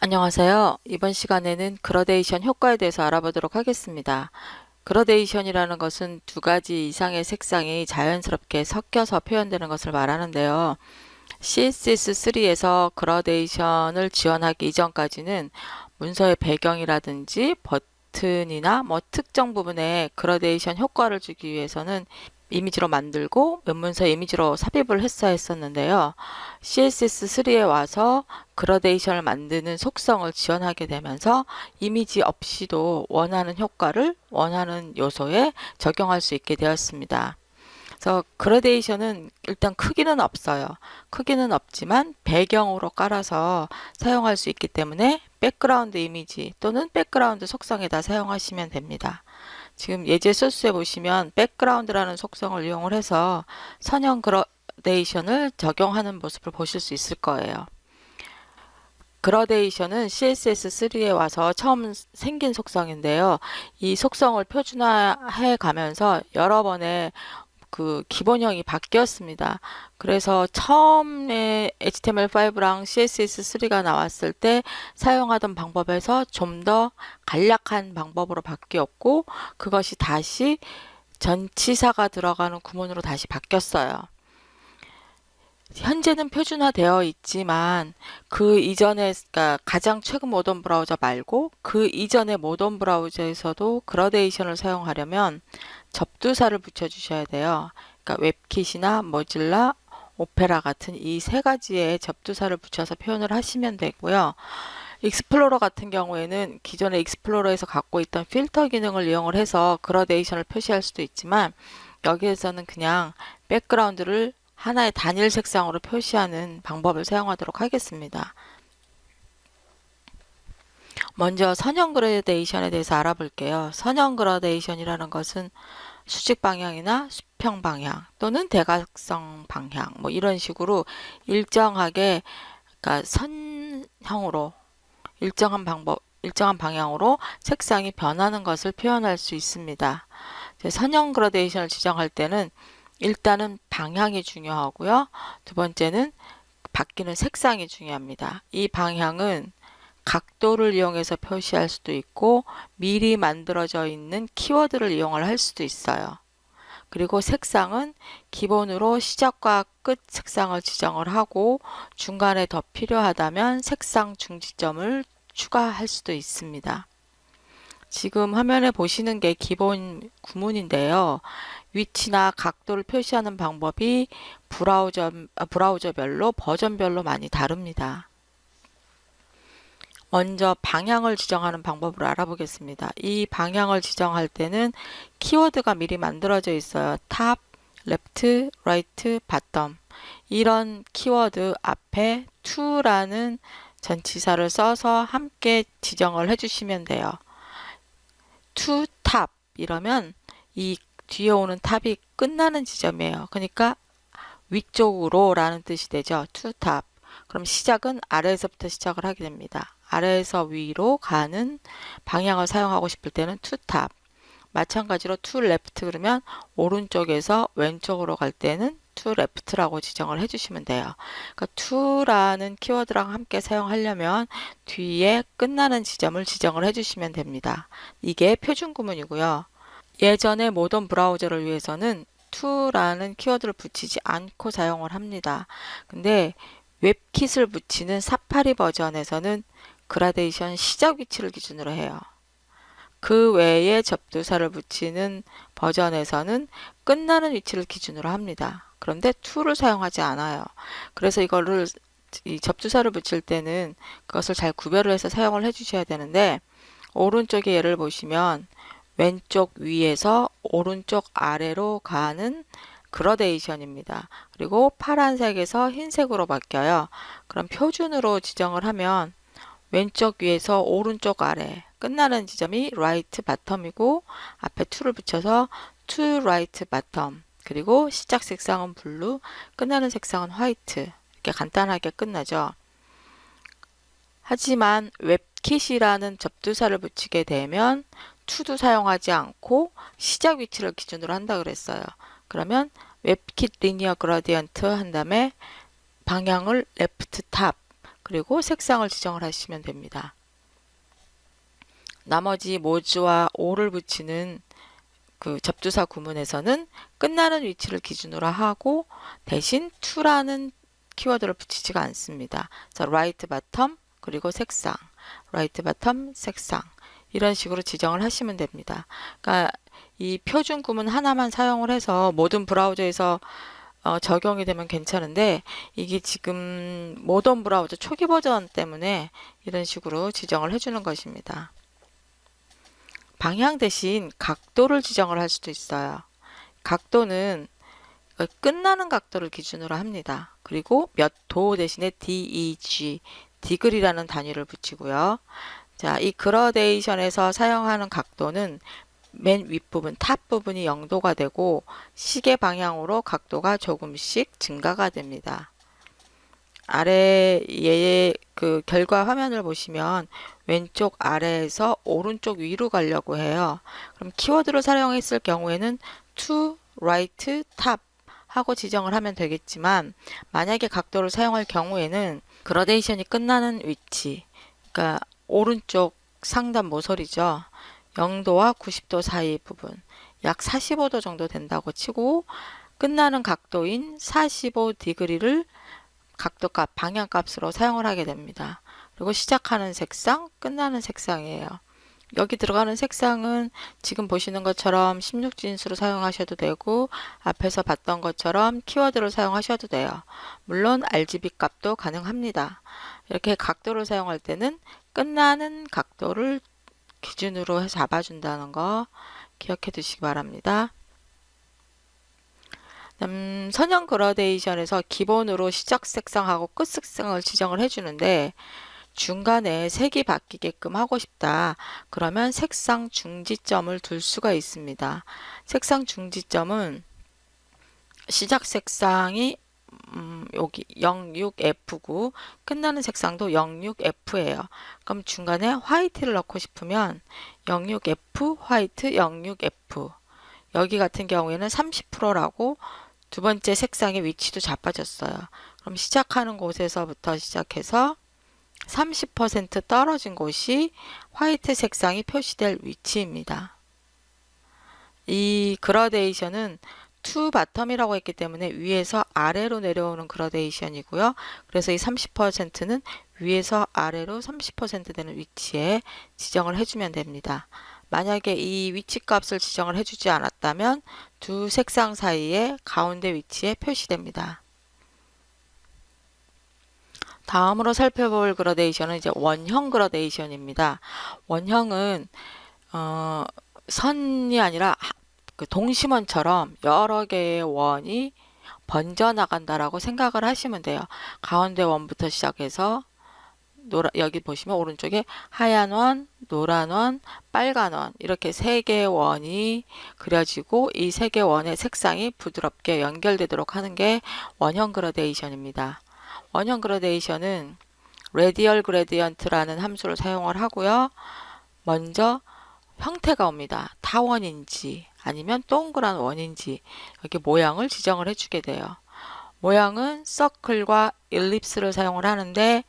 안녕하세요. 이번 시간에는 그라데이션 효과에 대해서 알아보도록 하겠습니다. 그라데이션이라는 것은 두 가지 이상의 색상이 자연스럽게 섞여서 표현되는 것을 말하는데요. CSS3에서 그라데이션을 지원하기 이전까지는 문서의 배경이라든지 버튼이나 특정 부분에 그라데이션 효과를 주기 위해서는 이미지로 만들고 면문서 이미지로 삽입을 했어야 했었는데요. CSS3에 와서 그라데이션을 만드는 속성을 지원하게 되면서 이미지 없이도 원하는 효과를 원하는 요소에 적용할 수 있게 되었습니다. 그래서 그라데이션은 일단 크기는 없어요. 크기는 없지만 배경으로 깔아서 사용할 수 있기 때문에 백그라운드 이미지 또는 백그라운드 속성에다 사용하시면 됩니다. 지금 예제 소스에 보시면 백그라운드라는 속성을 이용을 해서 선형 그라데이션을 적용하는 모습을 보실 수 있을 거예요. 그라데이션은 CSS3에 와서 처음 생긴 속성인데요. 이 속성을 표준화해 가면서 여러 번의 기본형이 바뀌었습니다. 그래서 처음에 HTML5랑 CSS3가 나왔을 때 사용하던 방법에서 좀 더 간략한 방법으로 바뀌었고, 그것이 다시 전치사가 들어가는 구문으로 다시 바뀌었어요. 현재는 표준화되어 있지만 그 이전에, 그러니까 가장 최근 모던 브라우저 말고 그 이전의 모던 브라우저에서도 그라데이션을 사용하려면 접두사를 붙여주셔야 돼요. 그러니까 웹킷이나 모질라, 오페라 같은 이 세 가지의 접두사를 붙여서 표현을 하시면 되고요. 익스플로러 같은 경우에는 기존의 익스플로러에서 갖고 있던 필터 기능을 이용을 해서 그라데이션을 표시할 수도 있지만 여기에서는 그냥 백그라운드를 하나의 단일 색상으로 표시하는 방법을 사용하도록 하겠습니다. 먼저 선형 그라데이션에 대해서 알아볼게요. 선형 그라데이션이라는 것은 수직 방향이나 수평 방향 또는 대각선 방향 이런 식으로 일정하게, 그러니까 선형으로 일정한 방향으로 색상이 변하는 것을 표현할 수 있습니다. 선형 그라데이션을 지정할 때는 일단은 방향이 중요하고요. 두 번째는 바뀌는 색상이 중요합니다. 이 방향은 각도를 이용해서 표시할 수도 있고 미리 만들어져 있는 키워드를 이용을 할 수도 있어요. 그리고 색상은 기본으로 시작과 끝 색상을 지정을 하고 중간에 더 필요하다면 색상 중지점을 추가할 수도 있습니다. 지금 화면에 보시는 게 기본 구문인데요. 위치나 각도를 표시하는 방법이 브라우저별로 버전별로 많이 다릅니다. 먼저 방향을 지정하는 방법을 알아보겠습니다. 이 방향을 지정할 때는 키워드가 미리 만들어져 있어요. 탑, 레프트, 라이트, 바텀. 이런 키워드 앞에 to라는 전치사를 써서 함께 지정을 해주시면 돼요. to top 이러면 이 뒤에 오는 탑이 끝나는 지점이에요. 그러니까 위쪽으로 라는 뜻이 되죠. to top. 그럼 시작은 아래에서부터 시작을 하게 됩니다. 아래에서 위로 가는 방향을 사용하고 싶을 때는 to top. 마찬가지로 to left 그러면 오른쪽에서 왼쪽으로 갈 때는 to left라고 지정을 해주시면 돼요. 그러니까 to라는 키워드랑 함께 사용하려면 뒤에 끝나는 지점을 지정을 해주시면 됩니다. 이게 표준 구문이고요. 예전에 모던 브라우저를 위해서는 to라는 키워드를 붙이지 않고 사용을 합니다. 근데 웹킷을 붙이는 사파리 버전에서는 그라데이션 시작 위치를 기준으로 해요. 그 외에 접두사를 붙이는 버전에서는 끝나는 위치를 기준으로 합니다. 그런데 to를 사용하지 않아요. 그래서 이 접두사를 붙일 때는 그것을 잘 구별을 해서 사용을 해주셔야 되는데, 오른쪽에 예를 보시면 왼쪽 위에서 오른쪽 아래로 가는 그라데이션입니다. 그리고 파란색에서 흰색으로 바뀌어요. 그럼 표준으로 지정을 하면 왼쪽 위에서 오른쪽 아래 끝나는 지점이 right bottom이고 앞에 to를 붙여서 to right bottom, 그리고 시작 색상은 블루, 끝나는 색상은 화이트, 이렇게 간단하게 끝나죠. 하지만 웹킷이라는 접두사를 붙이게 되면 to도 사용하지 않고 시작 위치를 기준으로 한다 그랬어요. 그러면 웹킷 리니어 그라디언트 한 다음에 방향을 레프트 탑, 그리고 색상을 지정을 하시면 됩니다. 나머지 mods와 o를 붙이는 그 접두사 구문에서는 끝나는 위치를 기준으로 하고 대신 to라는 키워드를 붙이지가 않습니다. 그래서 right bottom 그리고 색상, right bottom 색상 이런 식으로 지정을 하시면 됩니다. 그러니까 이 표준 구문 하나만 사용을 해서 모든 브라우저에서 적용이 되면 괜찮은데 이게 지금 모던 브라우저 초기 버전 때문에 이런 식으로 지정을 해주는 것입니다. 방향 대신 각도를 지정을 할 수도 있어요. 각도는 끝나는 각도를 기준으로 합니다. 그리고 몇 도 대신에 DEG, 디그리라는 단위를 붙이고요. 자, 이 그라데이션에서 사용하는 각도는 맨 윗부분, 탑 부분이 0도가 되고 시계 방향으로 각도가 조금씩 증가가 됩니다. 아래에 그 결과 화면을 보시면 왼쪽 아래에서 오른쪽 위로 가려고 해요. 그럼 키워드를 사용했을 경우에는 to, right, top 하고 지정을 하면 되겠지만 만약에 각도를 사용할 경우에는 그라데이션이 끝나는 위치, 그러니까 오른쪽 상단 모서리죠. 0도와 90도 사이 부분, 약 45도 정도 된다고 치고 끝나는 각도인 45디그리를 각도값, 방향값으로 사용을 하게 됩니다. 그리고 시작하는 색상, 끝나는 색상이에요. 여기 들어가는 색상은 지금 보시는 것처럼 16진수로 사용하셔도 되고 앞에서 봤던 것처럼 키워드를 사용하셔도 돼요. 물론 RGB 값도 가능합니다. 이렇게 각도를 사용할 때는 끝나는 각도를 기준으로 해서 잡아준다는 거 기억해 두시기 바랍니다. 선형 그라데이션에서 기본으로 시작 색상하고 끝 색상을 지정을 해주는데 중간에 색이 바뀌게끔 하고 싶다. 그러면 색상 중지점을 둘 수가 있습니다. 색상 중지점은 시작 색상이 여기 06F고 끝나는 색상도 06F예요. 그럼 중간에 화이트를 넣고 싶으면 06F 화이트 06F 여기 같은 경우에는 30%라고 두 번째 색상의 위치도 잡아줬어요. 그럼 시작하는 곳에서부터 시작해서 30% 떨어진 곳이 화이트 색상이 표시될 위치입니다. 이 그라데이션은 to bottom이라고 했기 때문에 위에서 아래로 내려오는 그라데이션이고요. 그래서 이 30%는 위에서 아래로 30% 되는 위치에 지정을 해주면 됩니다. 만약에 이 위치 값을 지정을 해주지 않았다면 두 색상 사이에 가운데 위치에 표시됩니다. 다음으로 살펴볼 그라데이션은 이제 원형 그라데이션입니다. 원형은 선이 아니라 그 동심원처럼 여러 개의 원이 번져 나간다라고 생각을 하시면 돼요. 가운데 원부터 시작해서 여기 보시면 오른쪽에 하얀 원, 노란 원, 빨간 원 이렇게 세 개의 원이 그려지고 이 세 개의 원의 색상이 부드럽게 연결되도록 하는 게 원형 그라데이션입니다. 원형 그라데이션은 레디얼 그레디언트라는 함수를 사용을 하고요. 먼저 형태가 옵니다. 타원인지 아니면 동그란 원인지 여기 모양을 지정을 해주게 돼요. 모양은 서클과 일립스를 사용을 하는데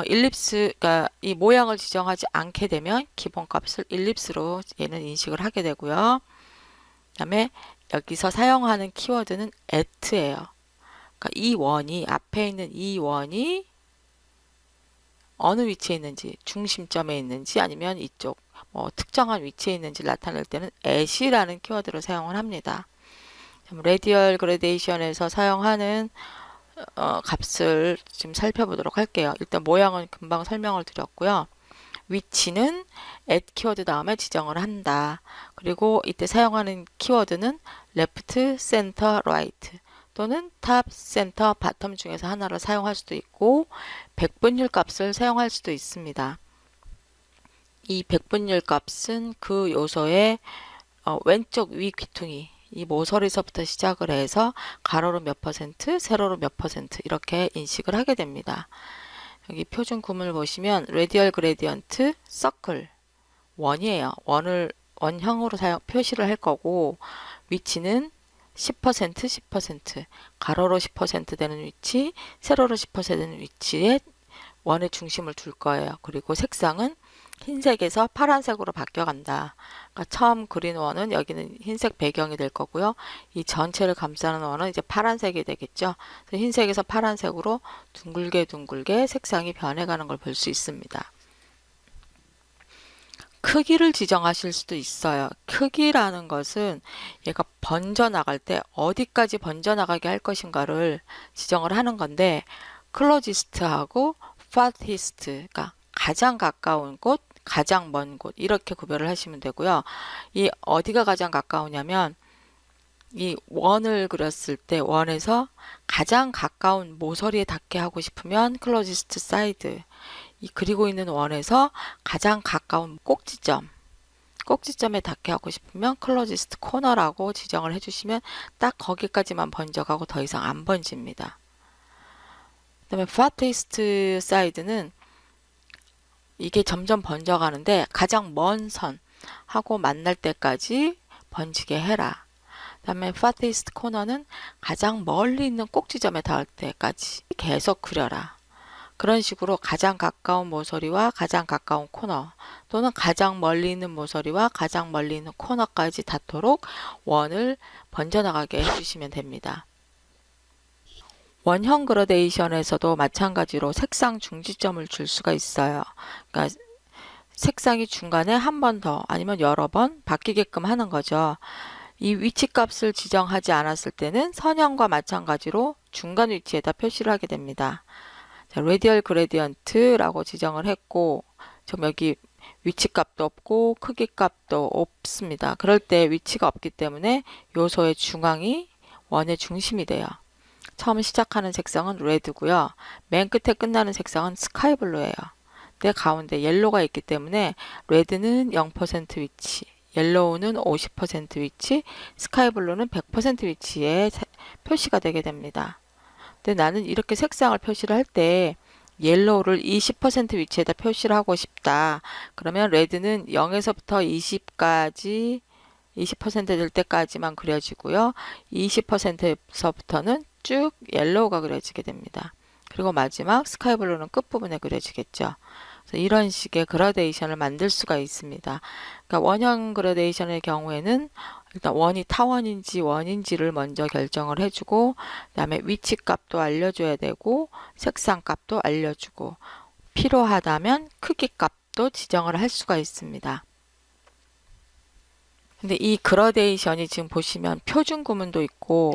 일립스가 이 모양을 지정하지 않게 되면 기본값을 일립스로 얘는 인식을 하게 되고요. 그 다음에 여기서 사용하는 키워드는 at예요. 그러니까 이 원이 앞에 있는 이 원이 어느 위치에 있는지 중심점에 있는지 아니면 이쪽 특정한 위치에 있는지 나타낼 때는 at이라는 키워드를 사용을 합니다. 레디얼 그레데이션에서 사용하는 값을 지금 살펴보도록 할게요. 일단 모양은 금방 설명을 드렸고요. 위치는 at 키워드 다음에 지정을 한다. 그리고 이때 사용하는 키워드는 left, center, right 또는 top, center, bottom 중에서 하나를 사용할 수도 있고 백분율 값을 사용할 수도 있습니다. 이 백분율 값은 그 요소의 왼쪽 위 귀퉁이 이 모서리서부터 시작을 해서 가로로 몇 %, 세로로 몇 % 이렇게 인식을 하게 됩니다. 여기 표준 구문을 보시면 레디얼 그레디언트 서클 원이에요. 원형으로 표시를 할 거고 위치는 10%, 10%, 가로로 10% 되는 위치, 세로로 10% 되는 위치에 원의 중심을 줄 거예요. 그리고 색상은 흰색에서 파란색으로 바뀌어간다. 그러니까 처음 그린 원은 여기는 흰색 배경이 될 거고요. 이 전체를 감싸는 원은 이제 파란색이 되겠죠. 그래서 흰색에서 파란색으로 둥글게 둥글게 색상이 변해가는 걸 볼 수 있습니다. 크기를 지정하실 수도 있어요. 크기라는 것은 얘가 번져 나갈 때 어디까지 번져 나가게 할 것인가를 지정을 하는 건데, 클로지스트하고 farthest, 그러니까 가장 가까운 곳, 가장 먼 곳, 이렇게 구별을 하시면 되고요. 이 어디가 가장 가까우냐면, 이 원을 그렸을 때 원에서 가장 가까운 모서리에 닿게 하고 싶으면 클로지스트 사이드, 이 그리고 있는 원에서 가장 가까운 꼭지점에 닿게 하고 싶으면 클로지스트 코너라고 지정을 해주시면 딱 거기까지만 번져가고 더 이상 안 번집니다. 그 다음에 farthest side는 이게 점점 번져가는데 가장 먼 선하고 만날 때까지 번지게 해라. 그 다음에 farthest corner는 가장 멀리 있는 꼭지점에 닿을 때까지 계속 그려라. 그런 식으로 가장 가까운 모서리와 가장 가까운 코너, 또는 가장 멀리 있는 모서리와 가장 멀리 있는 코너까지 닿도록 원을 번져나가게 해주시면 됩니다. 원형 그라데이션에서도 마찬가지로 색상 중지점을 줄 수가 있어요. 그러니까 색상이 중간에 한 번 더 아니면 여러 번 바뀌게끔 하는 거죠. 이 위치 값을 지정하지 않았을 때는 선형과 마찬가지로 중간 위치에다 표시를 하게 됩니다. 레디얼 그레디언트라고 지정을 했고, 지금 여기 위치 값도 없고 크기 값도 없습니다. 그럴 때 위치가 없기 때문에 요소의 중앙이 원의 중심이 돼요. 처음 시작하는 색상은 레드고요. 맨 끝에 끝나는 색상은 스카이블루예요. 내 가운데 옐로우가 있기 때문에 레드는 0% 위치, 옐로우는 50% 위치, 스카이블루는 100% 위치에 표시가 되게 됩니다. 근데 나는 이렇게 색상을 표시를 할 때 옐로우를 20% 위치에다 표시를 하고 싶다. 그러면 레드는 0에서부터 20까지 20% 될 때까지만 그려지고요. 20%에서부터는 쭉 옐로우가 그려지게 됩니다. 그리고 마지막 스카이블루는 끝부분에 그려지겠죠. 그래서 이런 식의 그라데이션을 만들 수가 있습니다. 그러니까 원형 그라데이션의 경우에는 일단 원이 타원인지 원인지를 먼저 결정을 해주고, 그 다음에 위치 값도 알려줘야 되고, 색상 값도 알려주고, 필요하다면 크기 값도 지정을 할 수가 있습니다. 근데 이 그라데이션이 지금 보시면 표준 구문도 있고,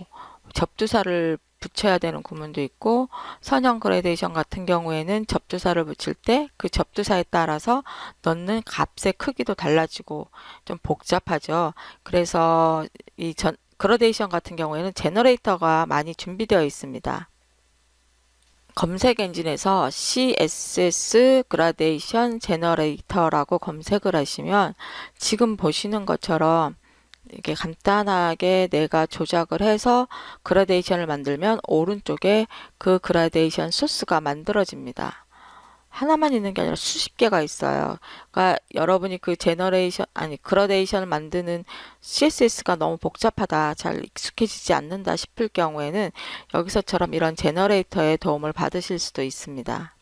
접두사를 붙여야 되는 구문도 있고, 선형 그라데이션 같은 경우에는 접두사를 붙일 때 그 접두사에 따라서 넣는 값의 크기도 달라지고 좀 복잡하죠. 그래서 이 그라데이션 같은 경우에는 제너레이터가 많이 준비되어 있습니다. 검색 엔진에서 CSS 그라데이션 제너레이터라고 검색을 하시면 지금 보시는 것처럼 이게 간단하게 내가 조작을 해서 그라데이션을 만들면 오른쪽에 그 그라데이션 소스가 만들어집니다. 하나만 있는 게 아니라 수십 개가 있어요. 그러니까 여러분이 그 그라데이션을 만드는 CSS가 너무 복잡하다, 잘 익숙해지지 않는다 싶을 경우에는 여기서처럼 이런 제너레이터의 도움을 받으실 수도 있습니다.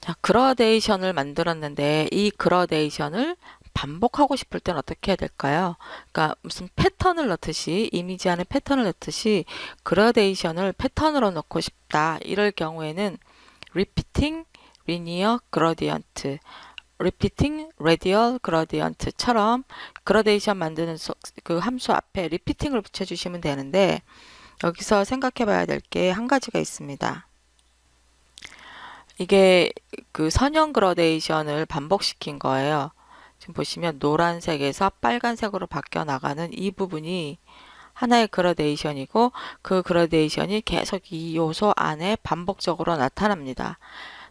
자, 그라데이션을 만들었는데 이 그라데이션을 반복하고 싶을 땐 어떻게 해야 될까요? 그러니까 무슨 패턴을 넣듯이, 이미지 안에 패턴을 넣듯이 그라데이션을 패턴으로 넣고 싶다. 이럴 경우에는 repeating linear gradient, repeating radial gradient처럼 그라데이션 만드는 그 함수 앞에 repeating을 붙여주시면 되는데, 여기서 생각해 봐야 될 게 한 가지가 있습니다. 이게 그 선형 그라데이션을 반복시킨 거예요. 지금 보시면 노란색에서 빨간색으로 바뀌어 나가는 이 부분이 하나의 그라데이션이고, 그 그라데이션이 계속 이 요소 안에 반복적으로 나타납니다.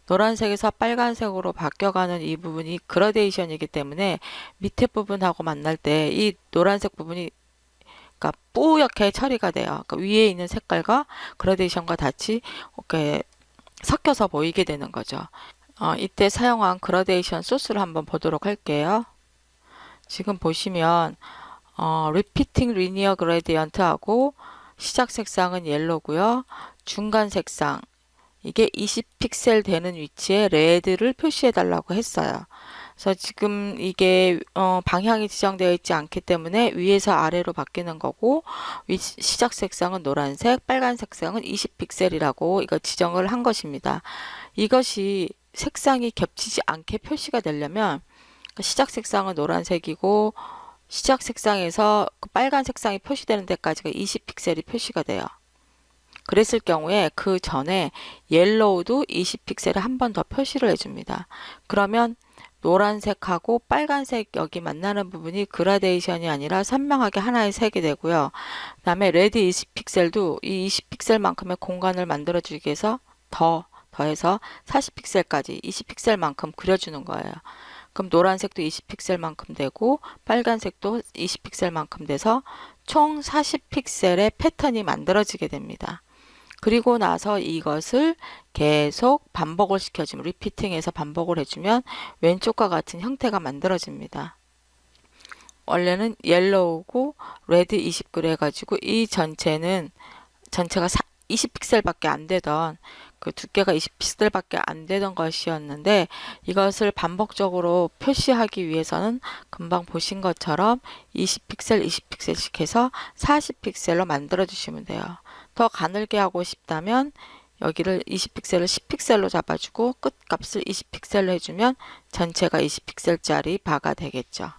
노란색에서 빨간색으로 바뀌어가는 이 부분이 그라데이션이기 때문에 밑에 부분하고 만날 때 이 노란색 부분이 그러니까 뿌옇게 처리가 돼요. 그러니까 위에 있는 색깔과 그라데이션과 같이 이렇게 섞여서 보이게 되는 거죠. 이때 사용한 그라데이션 소스를 한번 보도록 할게요. 지금 보시면 Repeating Linear Gradient 하고 시작 색상은 옐로우고요. 중간 색상 이게 20픽셀 되는 위치에 레드를 표시해 달라고 했어요. 그래서 지금 이게 방향이 지정되어 있지 않기 때문에 위에서 아래로 바뀌는 거고, 시작 색상은 노란색, 빨간 색상은 20픽셀이라고 이거 지정을 한 것입니다. 이것이 색상이 겹치지 않게 표시가 되려면 시작 색상은 노란색이고 시작 색상에서 그 빨간 색상이 표시되는 데까지가 20픽셀이 표시가 돼요. 그랬을 경우에 그 전에 옐로우도 20픽셀을 한 번 더 표시를 해줍니다. 그러면 노란색하고 빨간색 여기 만나는 부분이 그라데이션이 아니라 선명하게 하나의 색이 되고요. 그 다음에 레드 20픽셀도 이 20픽셀만큼의 공간을 만들어주기 위해서 더해서 40픽셀까지 20픽셀만큼 그려주는 거예요. 그럼 노란색도 20픽셀만큼 되고 빨간색도 20픽셀만큼 돼서 총 40픽셀의 패턴이 만들어지게 됩니다. 그리고 나서 이것을 계속 반복을 시켜주면, 리피팅해서 반복을 해주면 왼쪽과 같은 형태가 만들어집니다. 원래는 옐로우고 레드 20 그래가지고 이 전체가 20픽셀밖에 안 되던, 그 두께가 20픽셀밖에 안 되던 것이었는데, 이것을 반복적으로 표시하기 위해서는 금방 보신 것처럼 20픽셀 20픽셀씩 해서 40픽셀로 만들어 주시면 돼요. 더 가늘게 하고 싶다면 여기를 20픽셀을 10픽셀로 잡아주고 끝값을 20픽셀로 해주면 전체가 20픽셀짜리 바가 되겠죠.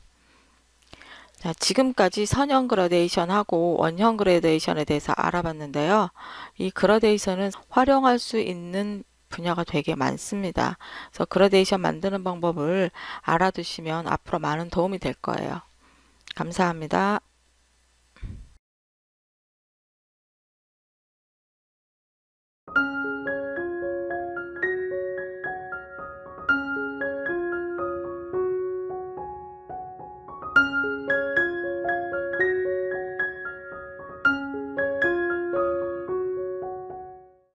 자, 지금까지 선형 그라데이션하고 원형 그라데이션에 대해서 알아봤는데요. 이 그라데이션은 활용할 수 있는 분야가 되게 많습니다. 그래서 그라데이션 만드는 방법을 알아두시면 앞으로 많은 도움이 될 거예요. 감사합니다.